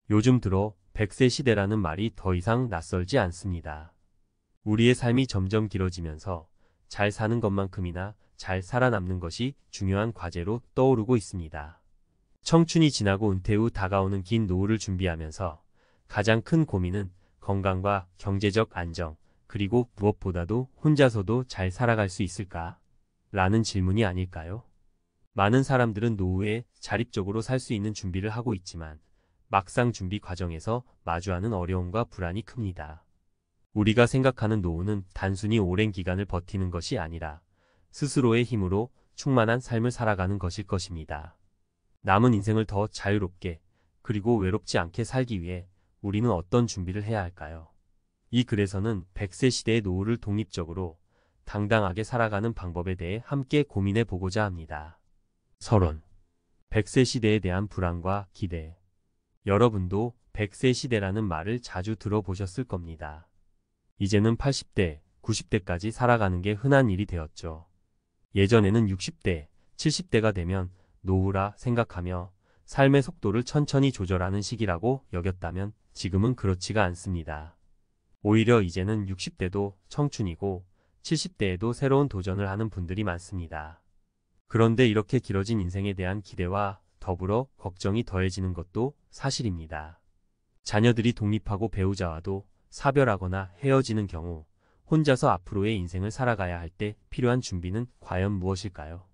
요즘 들어 100세 시대라는 말이 더 이상 낯설지 않습니다. 우리의 삶이 점점 길어지면서 잘 사는 것만큼이나 잘 살아남는 것이 중요한 과제로 떠오르고 있습니다. 청춘이 지나고 은퇴 후 다가오는 긴 노후를 준비하면서 가장 큰 고민은 건강과 경제적 안정, 그리고 무엇보다도 혼자서도 잘 살아갈 수 있을까? 라는 질문이 아닐까요? 많은 사람들은 노후에 자립적으로 살 수 있는 준비를 하고 있지만 막상 준비 과정에서 마주하는 어려움과 불안이 큽니다. 우리가 생각하는 노후는 단순히 오랜 기간을 버티는 것이 아니라 스스로의 힘으로 충만한 삶을 살아가는 것일 것입니다. 남은 인생을 더 자유롭게 그리고 외롭지 않게 살기 위해 우리는 어떤 준비를 해야 할까요? 이 글에서는 100세 시대의 노후를 독립적으로 당당하게 살아가는 방법에 대해 함께 고민해 보고자 합니다. 서론 100세 시대에 대한 불안과 기대. 여러분도 100세 시대라는 말을 자주 들어보셨을 겁니다. 이제는 80대, 90대까지 살아가는 게 흔한 일이 되었죠. 예전에는 60대, 70대가 되면 노후라 생각하며 삶의 속도를 천천히 조절하는 시기라고 여겼다면 지금은 그렇지가 않습니다. 오히려 이제는 60대도 청춘이고 70대에도 새로운 도전을 하는 분들이 많습니다. 그런데 이렇게 길어진 인생에 대한 기대와 더불어 걱정이 더해지는 것도 사실입니다. 자녀들이 독립하고 배우자와도 사별하거나 헤어지는 경우 혼자서 앞으로의 인생을 살아가야 할 때 필요한 준비는 과연 무엇일까요?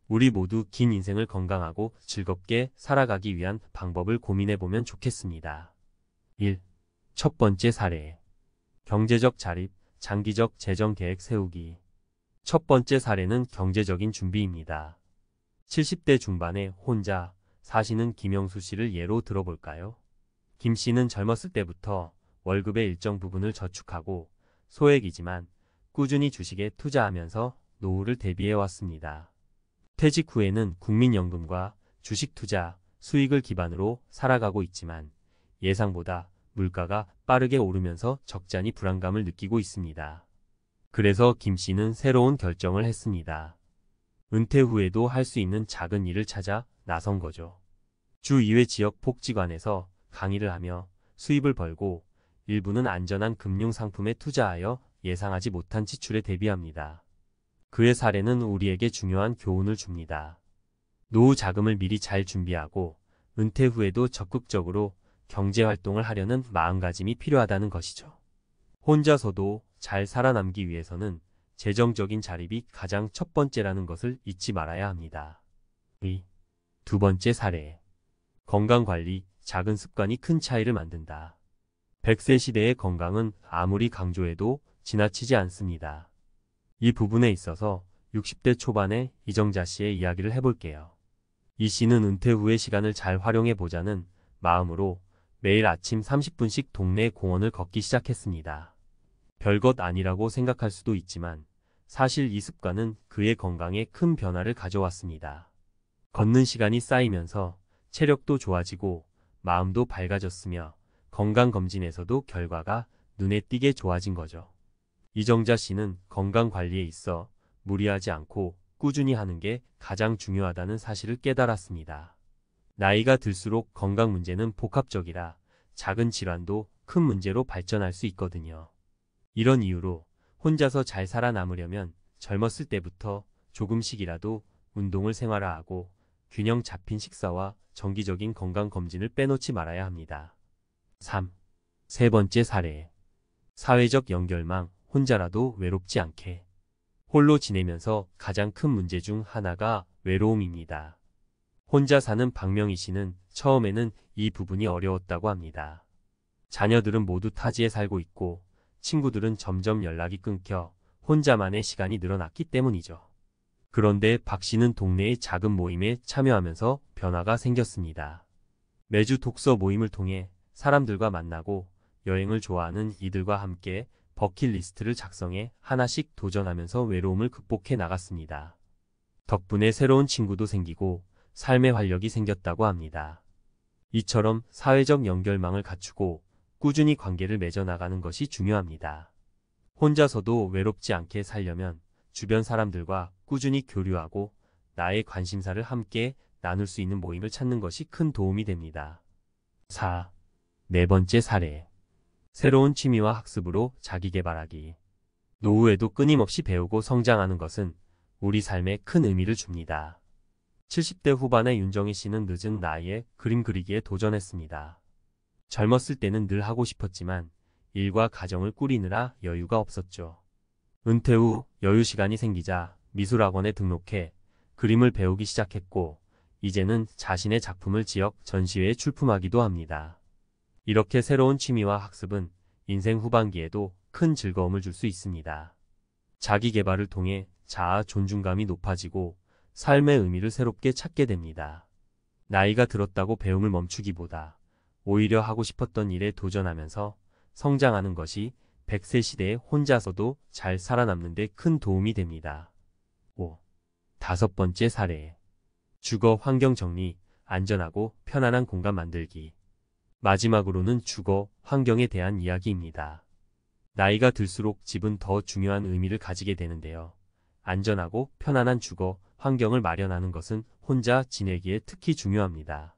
우리 모두 긴 인생을 건강하고 즐겁게 살아가기 위한 방법을 고민해보면 좋겠습니다. 1. 첫 번째 사례. 경제적 자립, 장기적 재정 계획 세우기. 첫 번째 사례는 경제적인 준비입니다. 70대 중반에 혼자 사시는 김영수 씨를 예로 들어볼까요? 김 씨는 젊었을 때부터 월급의 일정 부분을 저축하고 소액이지만 꾸준히 주식에 투자하면서 노후를 대비해 왔습니다. 퇴직 후에는 국민연금과 주식 투자, 수익을 기반으로 살아가고 있지만 예상보다 물가가 빠르게 오르면서 적잖이 불안감을 느끼고 있습니다. 그래서 김 씨는 새로운 결정을 했습니다. 은퇴 후에도 할 수 있는 작은 일을 찾아 나선 거죠. 주 2회 지역 복지관에서 강의를 하며 수입을 벌고 일부는 안전한 금융상품에 투자하여 예상하지 못한 지출에 대비합니다. 그의 사례는 우리에게 중요한 교훈을 줍니다. 노후 자금을 미리 잘 준비하고 은퇴 후에도 적극적으로 경제활동을 하려는 마음가짐이 필요하다는 것이죠. 혼자서도 잘 살아남기 위해서는 재정적인 자립이 가장 첫 번째라는 것을 잊지 말아야 합니다. 2. 두 번째 사례. 건강관리, 작은 습관이 큰 차이를 만든다. 100세 시대의 건강은 아무리 강조해도 지나치지 않습니다. 이 부분에 있어서 60대 초반의 이정자 씨의 이야기를 해볼게요. 이 씨는 은퇴 후의 시간을 잘 활용해 보자는 마음으로 매일 아침 30분씩 동네 공원을 걷기 시작했습니다. 별것 아니라고 생각할 수도 있지만 사실 이 습관은 그의 건강에 큰 변화를 가져왔습니다. 걷는 시간이 쌓이면서 체력도 좋아지고 마음도 밝아졌으며 건강검진에서도 결과가 눈에 띄게 좋아진 거죠. 이정자 씨는 건강관리에 있어 무리하지 않고 꾸준히 하는 게 가장 중요하다는 사실을 깨달았습니다. 나이가 들수록 건강 문제는 복합적이라 작은 질환도 큰 문제로 발전할 수 있거든요. 이런 이유로 혼자서 잘 살아남으려면 젊었을 때부터 조금씩이라도 운동을 생활화하고 균형 잡힌 식사와 정기적인 건강검진을 빼놓지 말아야 합니다. 3. 세 번째 사례. 사회적 연결망, 혼자라도 외롭지 않게. 홀로 지내면서 가장 큰 문제 중 하나가 외로움입니다. 혼자 사는 박명희 씨는 처음에는 이 부분이 어려웠다고 합니다. 자녀들은 모두 타지에 살고 있고 친구들은 점점 연락이 끊겨 혼자만의 시간이 늘어났기 때문이죠. 그런데 박 씨는 동네의 작은 모임에 참여하면서 변화가 생겼습니다. 매주 독서 모임을 통해 사람들과 만나고 여행을 좋아하는 이들과 함께 버킷리스트를 작성해 하나씩 도전하면서 외로움을 극복해 나갔습니다. 덕분에 새로운 친구도 생기고 삶의 활력이 생겼다고 합니다. 이처럼 사회적 연결망을 갖추고 꾸준히 관계를 맺어나가는 것이 중요합니다. 혼자서도 외롭지 않게 살려면 주변 사람들과 꾸준히 교류하고 나의 관심사를 함께 나눌 수 있는 모임을 찾는 것이 큰 도움이 됩니다. 4. 네 번째 사례. 새로운 취미와 학습으로 자기 개발하기. 노후에도 끊임없이 배우고 성장하는 것은 우리 삶에 큰 의미를 줍니다. 70대 후반의 윤정희 씨는 늦은 나이에 그림 그리기에 도전했습니다. 젊었을 때는 늘 하고 싶었지만 일과 가정을 꾸리느라 여유가 없었죠. 은퇴 후 여유 시간이 생기자 미술학원에 등록해 그림을 배우기 시작했고, 이제는 자신의 작품을 지역 전시회에 출품하기도 합니다. 이렇게 새로운 취미와 학습은 인생 후반기에도 큰 즐거움을 줄 수 있습니다. 자기 개발을 통해 자아 존중감이 높아지고 삶의 의미를 새롭게 찾게 됩니다. 나이가 들었다고 배움을 멈추기보다 오히려 하고 싶었던 일에 도전하면서 성장하는 것이 100세 시대에 혼자서도 잘 살아남는 데 큰 도움이 됩니다. 5. 다섯 번째 사례. 주거 환경 정리, 안전하고 편안한 공간 만들기. 마지막으로는 주거 환경에 대한 이야기입니다. 나이가 들수록 집은 더 중요한 의미를 가지게 되는데요. 안전하고 편안한 주거 환경을 마련하는 것은 혼자 지내기에 특히 중요합니다.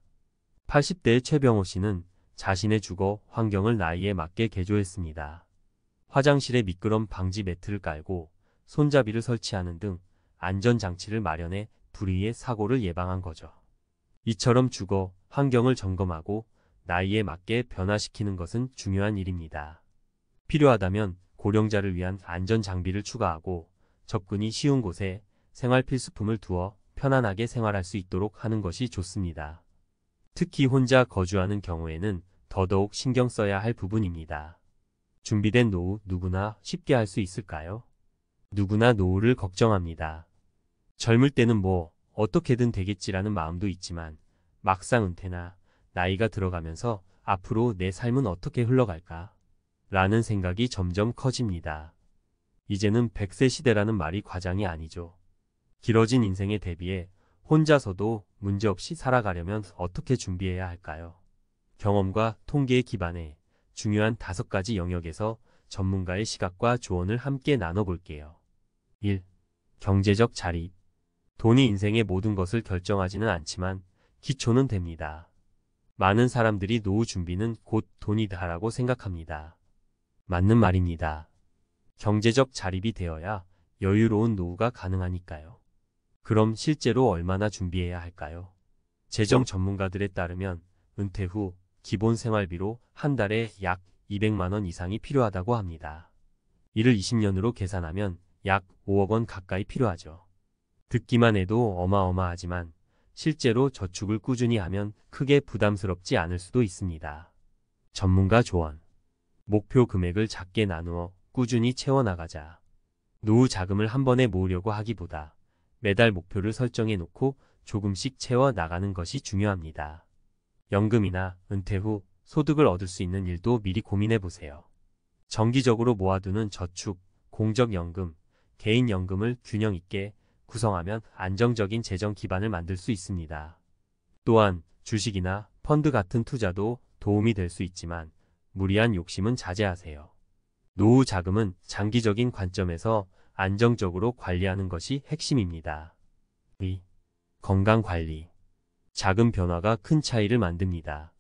80대의 최병호 씨는 자신의 주거 환경을 나이에 맞게 개조했습니다. 화장실에 미끄럼 방지 매트를 깔고 손잡이를 설치하는 등 안전장치를 마련해 불의의 사고를 예방한 거죠. 이처럼 주거 환경을 점검하고 나이에 맞게 변화시키는 것은 중요한 일입니다. 필요하다면 고령자를 위한 안전장비를 추가하고 접근이 쉬운 곳에 생활 필수품을 두어 편안하게 생활할 수 있도록 하는 것이 좋습니다. 특히 혼자 거주하는 경우에는 더더욱 신경 써야 할 부분입니다. 준비된 노후 누구나 쉽게 할 수 있을까요? 누구나 노후를 걱정합니다. 젊을 때는 뭐 어떻게든 되겠지라는 마음도 있지만 막상 은퇴나 나이가 들어가면서 앞으로 내 삶은 어떻게 흘러갈까? 라는 생각이 점점 커집니다. 이제는 100세 시대라는 말이 과장이 아니죠. 길어진 인생에 대비해 혼자서도 문제없이 살아가려면 어떻게 준비해야 할까요? 경험과 통계에 기반해 중요한 5가지 영역에서 전문가의 시각과 조언을 함께 나눠볼게요. 1. 경제적 자립. 돈이 인생의 모든 것을 결정하지는 않지만 기초는 됩니다. 많은 사람들이 노후 준비는 곧 돈이다라고 생각합니다. 맞는 말입니다. 경제적 자립이 되어야 여유로운 노후가 가능하니까요. 그럼 실제로 얼마나 준비해야 할까요? 재정 전문가들에 따르면 은퇴 후 기본 생활비로 한 달에 약 200만 원 이상이 필요하다고 합니다. 이를 20년으로 계산하면 약 5억 원 가까이 필요하죠. 듣기만 해도 어마어마하지만 실제로 저축을 꾸준히 하면 크게 부담스럽지 않을 수도 있습니다. 전문가 조언. 목표 금액을 작게 나누어 꾸준히 채워나가자. 노후 자금을 한 번에 모으려고 하기보다 매달 목표를 설정해 놓고 조금씩 채워나가는 것이 중요합니다. 연금이나 은퇴 후 소득을 얻을 수 있는 일도 미리 고민해 보세요. 정기적으로 모아두는 저축, 공적연금, 개인연금을 균형 있게 구성하면 안정적인 재정 기반을 만들 수 있습니다. 또한 주식이나 펀드 같은 투자도 도움이 될 수 있지만 무리한 욕심은 자제하세요. 노후 자금은 장기적인 관점에서 안정적으로 관리하는 것이 핵심입니다. 2. 건강관리. 작은 변화가 큰 차이를 만듭니다.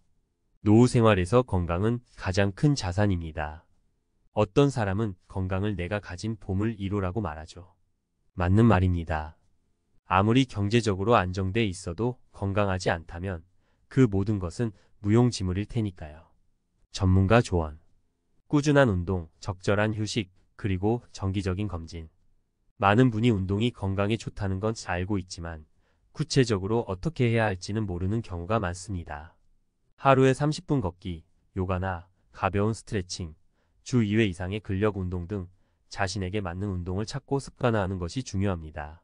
노후 생활에서 건강은 가장 큰 자산입니다. 어떤 사람은 건강을 내가 가진 보물 1호라고 말하죠. 맞는 말입니다. 아무리 경제적으로 안정돼 있어도 건강하지 않다면 그 모든 것은 무용지물일 테니까요. 전문가 조언. 꾸준한 운동, 적절한 휴식, 그리고 정기적인 검진. 많은 분이 운동이 건강에 좋다는 건 알고 있지만 구체적으로 어떻게 해야 할지는 모르는 경우가 많습니다. 하루에 30분 걷기, 요가나 가벼운 스트레칭, 주 2회 이상의 근력 운동 등 자신에게 맞는 운동을 찾고 습관화하는 것이 중요합니다.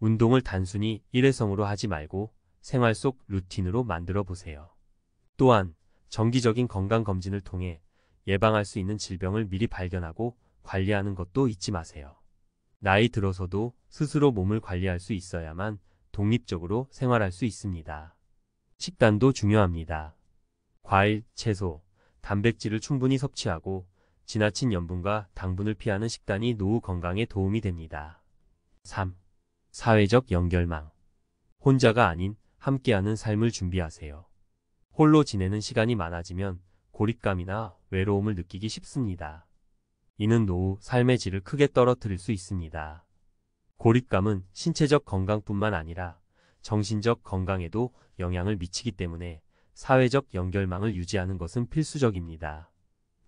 운동을 단순히 일회성으로 하지 말고 생활 속 루틴으로 만들어 보세요. 또한 정기적인 건강검진을 통해 예방할 수 있는 질병을 미리 발견하고 관리하는 것도 잊지 마세요. 나이 들어서도 스스로 몸을 관리할 수 있어야만 독립적으로 생활할 수 있습니다. 식단도 중요합니다. 과일, 채소, 단백질을 충분히 섭취하고 지나친 염분과 당분을 피하는 식단이 노후 건강에 도움이 됩니다. 3. 사회적 연결망. 혼자가 아닌 함께하는 삶을 준비하세요. 홀로 지내는 시간이 많아지면 고립감이나 외로움을 느끼기 쉽습니다. 이는 노후 삶의 질을 크게 떨어뜨릴 수 있습니다. 고립감은 신체적 건강뿐만 아니라 정신적 건강에도 영향을 미치기 때문에 사회적 연결망을 유지하는 것은 필수적입니다.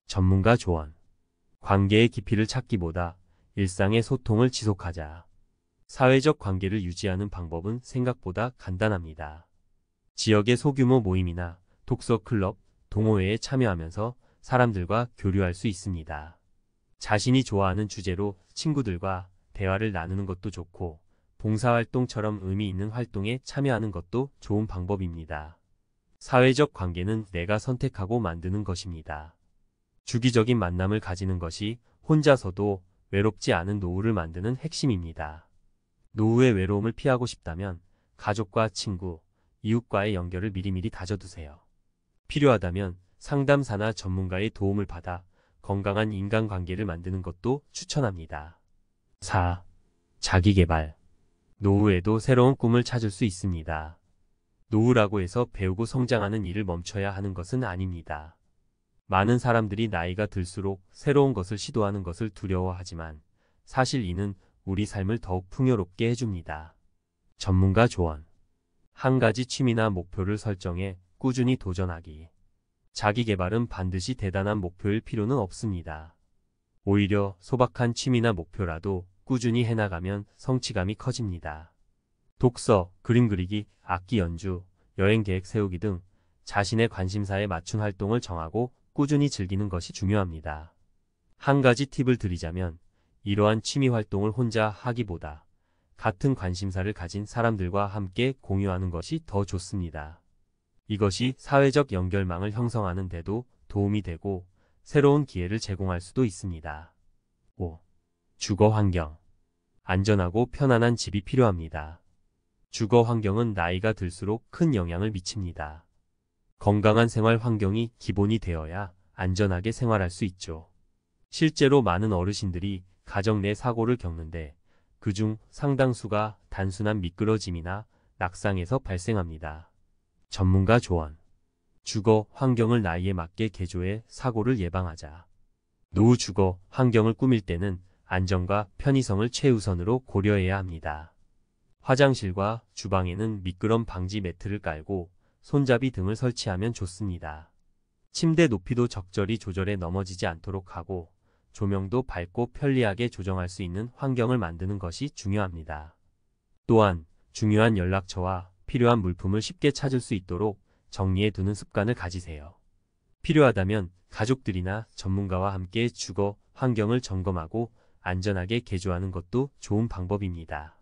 전문가 조언. 관계의 깊이를 찾기보다 일상의 소통을 지속하자. 사회적 관계를 유지하는 방법은 생각보다 간단합니다. 지역의 소규모 모임이나 독서 클럽, 동호회에 참여하면서 사람들과 교류할 수 있습니다. 자신이 좋아하는 주제로 친구들과 대화를 나누는 것도 좋고, 봉사활동처럼 의미 있는 활동에 참여하는 것도 좋은 방법입니다. 사회적 관계는 내가 선택하고 만드는 것입니다. 주기적인 만남을 가지는 것이 혼자서도 외롭지 않은 노후를 만드는 핵심입니다. 노후의 외로움을 피하고 싶다면 가족과 친구, 이웃과의 연결을 미리미리 다져두세요. 필요하다면 상담사나 전문가의 도움을 받아 건강한 인간관계를 만드는 것도 추천합니다. 4. 자기계발. 노후에도 새로운 꿈을 찾을 수 있습니다. 노후라고 해서 배우고 성장하는 일을 멈춰야 하는 것은 아닙니다. 많은 사람들이 나이가 들수록 새로운 것을 시도하는 것을 두려워하지만 사실 이는 우리 삶을 더욱 풍요롭게 해줍니다. 전문가 조언. 한 가지 취미나 목표를 설정해 꾸준히 도전하기. 자기 개발은 반드시 대단한 목표일 필요는 없습니다. 오히려 소박한 취미나 목표라도 꾸준히 해나가면 성취감이 커집니다. 독서, 그림 그리기, 악기 연주, 여행 계획 세우기 등 자신의 관심사에 맞춘 활동을 정하고 꾸준히 즐기는 것이 중요합니다. 한 가지 팁을 드리자면 이러한 취미 활동을 혼자 하기보다 같은 관심사를 가진 사람들과 함께 공유하는 것이 더 좋습니다. 이것이 사회적 연결망을 형성하는 데도 도움이 되고 새로운 기회를 제공할 수도 있습니다. 5. 주거 환경. 안전하고 편안한 집이 필요합니다. 주거 환경은 나이가 들수록 큰 영향을 미칩니다. 건강한 생활 환경이 기본이 되어야 안전하게 생활할 수 있죠. 실제로 많은 어르신들이 가정 내 사고를 겪는데 그중 상당수가 단순한 미끄러짐이나 낙상에서 발생합니다. 전문가 조언. 주거 환경을 나이에 맞게 개조해 사고를 예방하자. 노후 주거 환경을 꾸밀 때는 안전과 편의성을 최우선으로 고려해야 합니다. 화장실과 주방에는 미끄럼 방지 매트를 깔고 손잡이 등을 설치하면 좋습니다. 침대 높이도 적절히 조절해 넘어지지 않도록 하고 조명도 밝고 편리하게 조정할 수 있는 환경을 만드는 것이 중요합니다. 또한 중요한 연락처와 필요한 물품을 쉽게 찾을 수 있도록 정리해 두는 습관을 가지세요. 필요하다면 가족들이나 전문가와 함께 주거 환경을 점검하고 안전하게 개조하는 것도 좋은 방법입니다.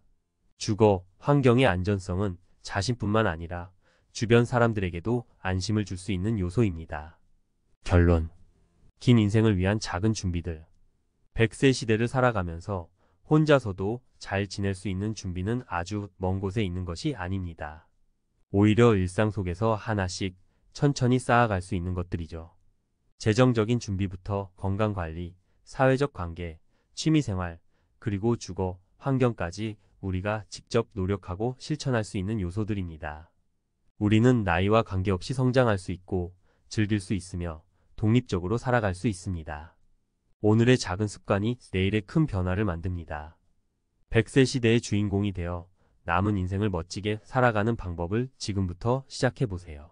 주거 환경의 안전성은 자신뿐만 아니라 주변 사람들에게도 안심을 줄 수 있는 요소입니다. 결론. 긴 인생을 위한 작은 준비들. 100세 시대를 살아가면서 혼자서도 잘 지낼 수 있는 준비는 아주 먼 곳에 있는 것이 아닙니다. 오히려 일상 속에서 하나씩 천천히 쌓아갈 수 있는 것들이죠. 재정적인 준비부터 건강관리, 사회적 관계, 취미생활, 그리고 주거, 환경까지 우리가 직접 노력하고 실천할 수 있는 요소들입니다. 우리는 나이와 관계없이 성장할 수 있고 즐길 수 있으며 독립적으로 살아갈 수 있습니다. 오늘의 작은 습관이 내일의 큰 변화를 만듭니다. 100세 시대의 주인공이 되어 남은 인생을 멋지게 살아가는 방법을 지금부터 시작해보세요.